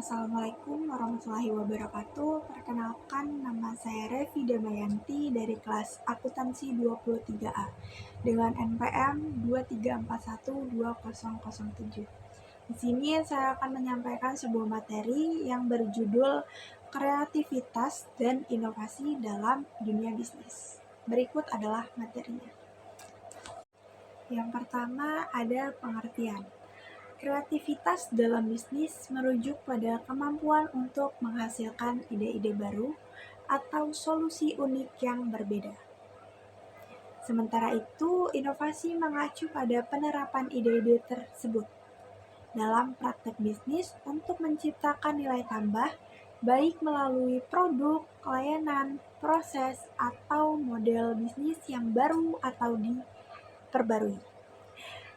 Assalamualaikum warahmatullahi wabarakatuh. Perkenalkan, nama saya Revi Damayanti dari kelas Akuntansi 23A dengan NPM 2341207. Di sini saya akan menyampaikan sebuah materi yang berjudul kreativitas dan inovasi dalam dunia bisnis. Berikut adalah materinya. Yang pertama ada pengertian. Kreativitas dalam bisnis merujuk pada kemampuan untuk menghasilkan ide-ide baru atau solusi unik yang berbeda. Sementara itu, inovasi mengacu pada penerapan ide-ide tersebut dalam praktek bisnis untuk menciptakan nilai tambah, baik melalui produk, layanan, proses, atau model bisnis yang baru atau diperbarui.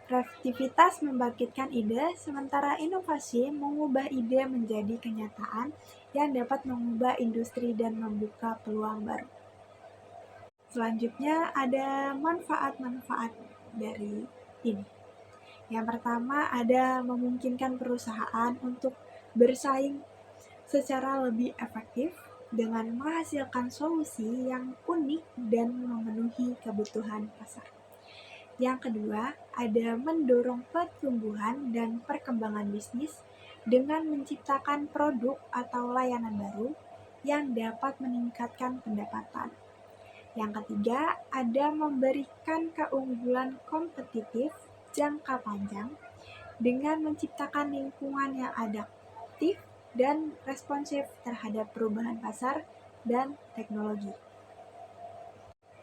Kreativitas membangkitkan ide, sementara inovasi mengubah ide menjadi kenyataan yang dapat mengubah industri dan membuka peluang baru. Selanjutnya ada manfaat-manfaat dari ini. Yang pertama ada memungkinkan perusahaan untuk bersaing secara lebih efektif dengan menghasilkan solusi yang unik dan memenuhi kebutuhan pasar. Yang kedua, ada mendorong pertumbuhan dan perkembangan bisnis dengan menciptakan produk atau layanan baru yang dapat meningkatkan pendapatan. Yang ketiga, ada memberikan keunggulan kompetitif jangka panjang dengan menciptakan lingkungan yang adaptif dan responsif terhadap perubahan pasar dan teknologi.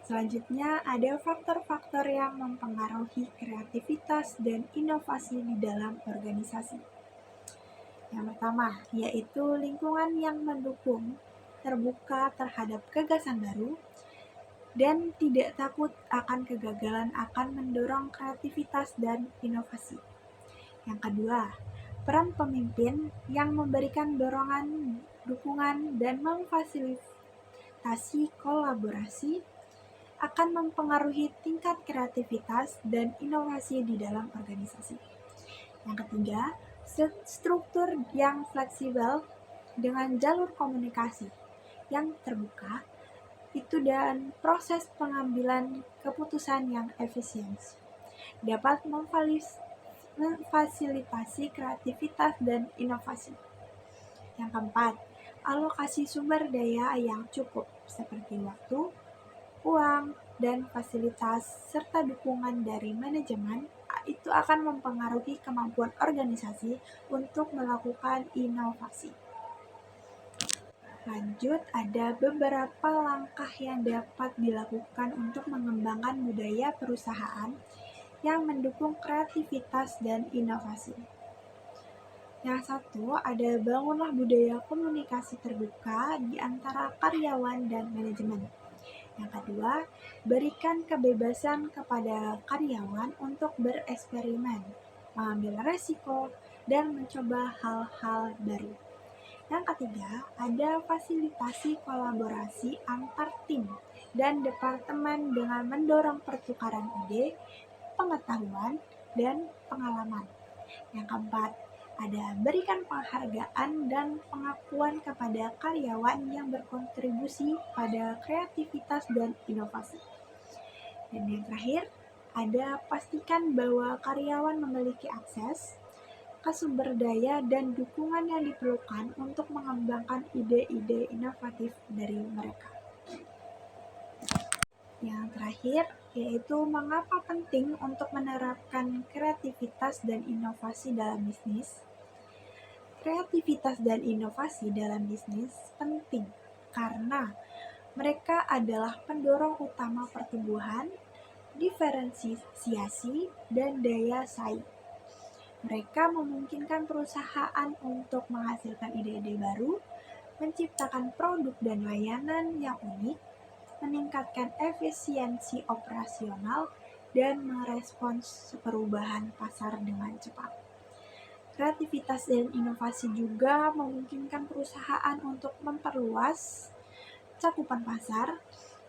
Selanjutnya, ada faktor-faktor yang mempengaruhi kreativitas dan inovasi di dalam organisasi. Yang pertama, yaitu lingkungan yang mendukung, terbuka terhadap gagasan baru, dan tidak takut akan kegagalan akan mendorong kreativitas dan inovasi. Yang kedua, peran pemimpin yang memberikan dorongan, dukungan, dan memfasilitasi kolaborasi akan mempengaruhi tingkat kreativitas dan inovasi di dalam organisasi. Yang ketiga, struktur yang fleksibel dengan jalur komunikasi yang terbuka itu dan proses pengambilan keputusan yang efisien dapat memfasilitasi kreativitas dan inovasi. Yang keempat, alokasi sumber daya yang cukup seperti waktu, uang, dan fasilitas, serta dukungan dari manajemen itu akan mempengaruhi kemampuan organisasi untuk melakukan inovasi. Lanjut, ada beberapa langkah yang dapat dilakukan untuk mengembangkan budaya perusahaan yang mendukung kreativitas dan inovasi. Yang satu, ada bangunlah budaya komunikasi terbuka di antara karyawan dan manajemen. Yang kedua, berikan kebebasan kepada karyawan untuk bereksperimen, mengambil resiko, dan mencoba hal-hal baru. Yang ketiga, ada fasilitasi kolaborasi antar tim dan departemen dengan mendorong pertukaran ide, pengetahuan, dan pengalaman. Yang keempat, ada berikan penghargaan dan pengakuan kepada karyawan yang berkontribusi pada kreativitas dan inovasi. Dan yang terakhir, ada pastikan bahwa karyawan memiliki akses ke sumber daya dan dukungan yang diperlukan untuk mengembangkan ide-ide inovatif dari mereka. Yang terakhir, yaitu mengapa penting untuk menerapkan kreativitas dan inovasi dalam bisnis. Kreativitas dan inovasi dalam bisnis penting karena mereka adalah pendorong utama pertumbuhan, diferensiasi, dan daya saing. Mereka memungkinkan perusahaan untuk menghasilkan ide-ide baru, menciptakan produk dan layanan yang unik, meningkatkan efisiensi operasional, dan merespons perubahan pasar dengan cepat. Kreativitas dan inovasi juga memungkinkan perusahaan untuk memperluas cakupan pasar,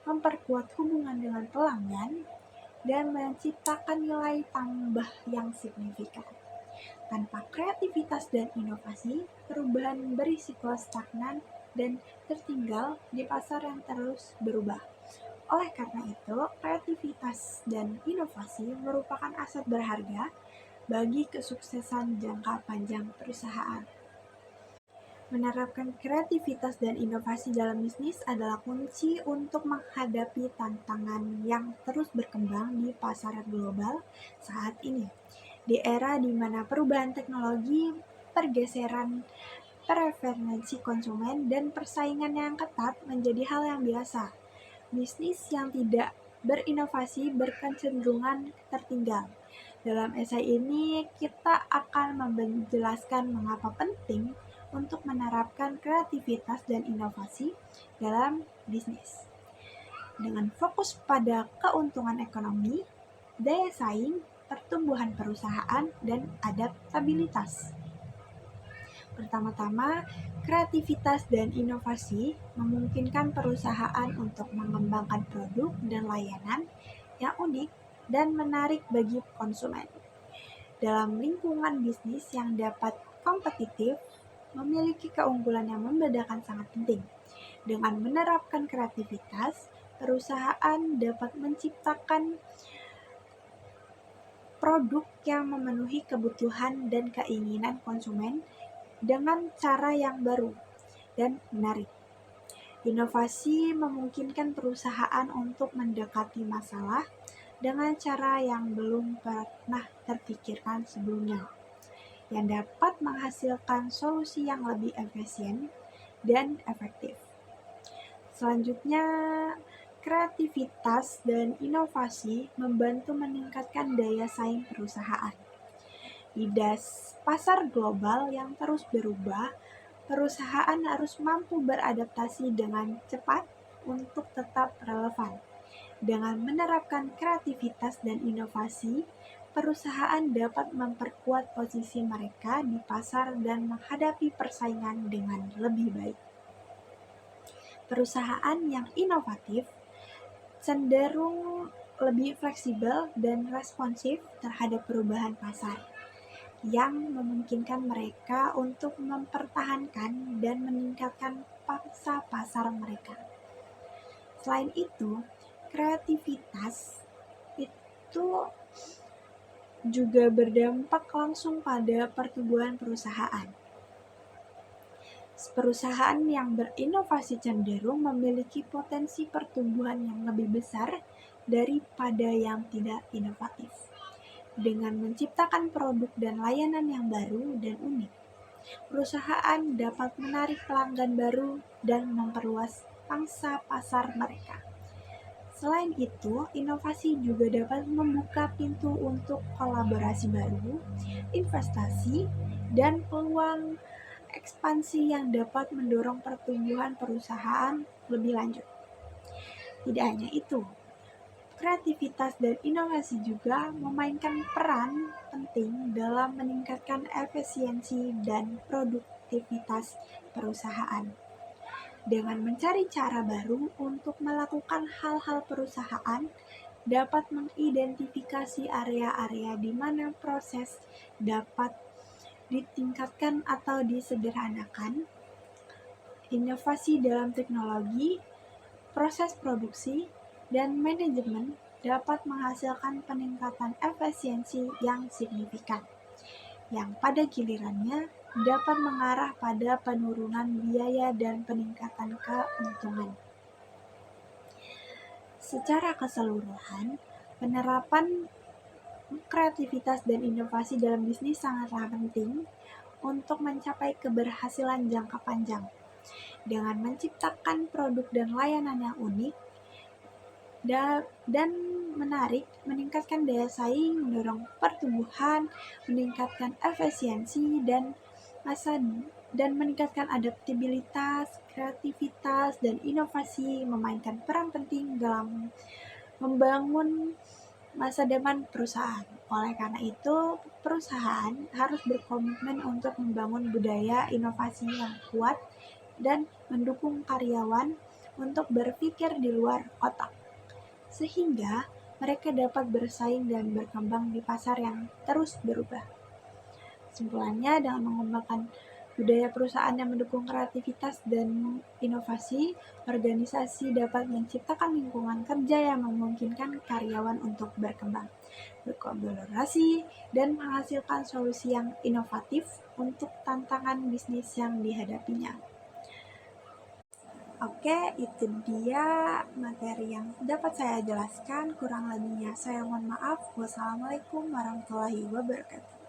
memperkuat hubungan dengan pelanggan, dan menciptakan nilai tambah yang signifikan. Tanpa kreativitas dan inovasi, perubahan berisiko stagnan dan tertinggal di pasar yang terus berubah. Oleh karena itu, kreativitas dan inovasi merupakan aset berharga bagi kesuksesan jangka panjang perusahaan. Menerapkan kreativitas dan inovasi dalam bisnis adalah kunci untuk menghadapi tantangan yang terus berkembang di pasar global saat ini. Di era di mana perubahan teknologi, pergeseran preferensi konsumen, dan persaingan yang ketat menjadi hal yang biasa, bisnis yang tidak berinovasi berkecenderungan tertinggal. Dalam esai ini, kita akan menjelaskan mengapa penting untuk menerapkan kreativitas dan inovasi dalam bisnis. Dengan fokus pada keuntungan ekonomi, daya saing, pertumbuhan perusahaan, dan adaptabilitas. Pertama-tama, kreativitas dan inovasi memungkinkan perusahaan untuk mengembangkan produk dan layanan yang unik dan menarik bagi konsumen. Dalam lingkungan bisnis yang dapat kompetitif, memiliki keunggulan yang membedakan sangat penting. Dengan menerapkan kreativitas, perusahaan dapat menciptakan produk yang memenuhi kebutuhan dan keinginan konsumen dengan cara yang baru dan menarik. Inovasi memungkinkan perusahaan untuk mendekati masalah dengan cara yang belum pernah terpikirkan sebelumnya, yang dapat menghasilkan solusi yang lebih efisien dan efektif. Selanjutnya, kreativitas dan inovasi membantu meningkatkan daya saing perusahaan. Di pasar global yang terus berubah, perusahaan harus mampu beradaptasi dengan cepat untuk tetap relevan. Dengan menerapkan kreativitas dan inovasi, perusahaan dapat memperkuat posisi mereka di pasar dan menghadapi persaingan dengan lebih baik. Perusahaan yang inovatif cenderung lebih fleksibel dan responsif terhadap perubahan pasar, yang memungkinkan mereka untuk mempertahankan dan meningkatkan pangsa pasar mereka. Selain itu, kreativitas itu juga berdampak langsung pada pertumbuhan perusahaan. Perusahaan yang berinovasi cenderung memiliki potensi pertumbuhan yang lebih besar daripada yang tidak inovatif. Dengan menciptakan produk dan layanan yang baru dan unik, perusahaan dapat menarik pelanggan baru dan memperluas pangsa pasar mereka. Selain itu, inovasi juga dapat membuka pintu untuk kolaborasi baru, investasi, dan peluang ekspansi yang dapat mendorong pertumbuhan perusahaan lebih lanjut. Tidak hanya itu, kreativitas dan inovasi juga memainkan peran penting dalam meningkatkan efisiensi dan produktivitas perusahaan. Dengan mencari cara baru untuk melakukan hal-hal, perusahaan dapat mengidentifikasi area-area di mana proses dapat ditingkatkan atau disederhanakan. Inovasi dalam teknologi, proses produksi, dan manajemen dapat menghasilkan peningkatan efisiensi yang signifikan, yang pada gilirannya dapat mengarah pada penurunan biaya dan peningkatan keuntungan. Secara keseluruhan, penerapan kreativitas dan inovasi dalam bisnis sangatlah penting untuk mencapai keberhasilan jangka panjang. Dengan menciptakan produk dan layanan yang unik dan menarik, meningkatkan daya saing, mendorong pertumbuhan, meningkatkan efisiensi dan meningkatkan adaptabilitas, kreativitas, dan inovasi memainkan peran penting dalam membangun masa depan perusahaan. Oleh karena itu, perusahaan harus berkomitmen untuk membangun budaya inovasi yang kuat dan mendukung karyawan untuk berpikir di luar kotak, sehingga mereka dapat bersaing dan berkembang di pasar yang terus berubah. Kesimpulannya, dengan mengembangkan budaya perusahaan yang mendukung kreativitas dan inovasi, organisasi dapat menciptakan lingkungan kerja yang memungkinkan karyawan untuk berkembang, berkolaborasi, dan menghasilkan solusi yang inovatif untuk tantangan bisnis yang dihadapinya. Oke, itu dia materi yang dapat saya jelaskan. Kurang lebihnya saya mohon maaf. Wassalamualaikum warahmatullahi wabarakatuh.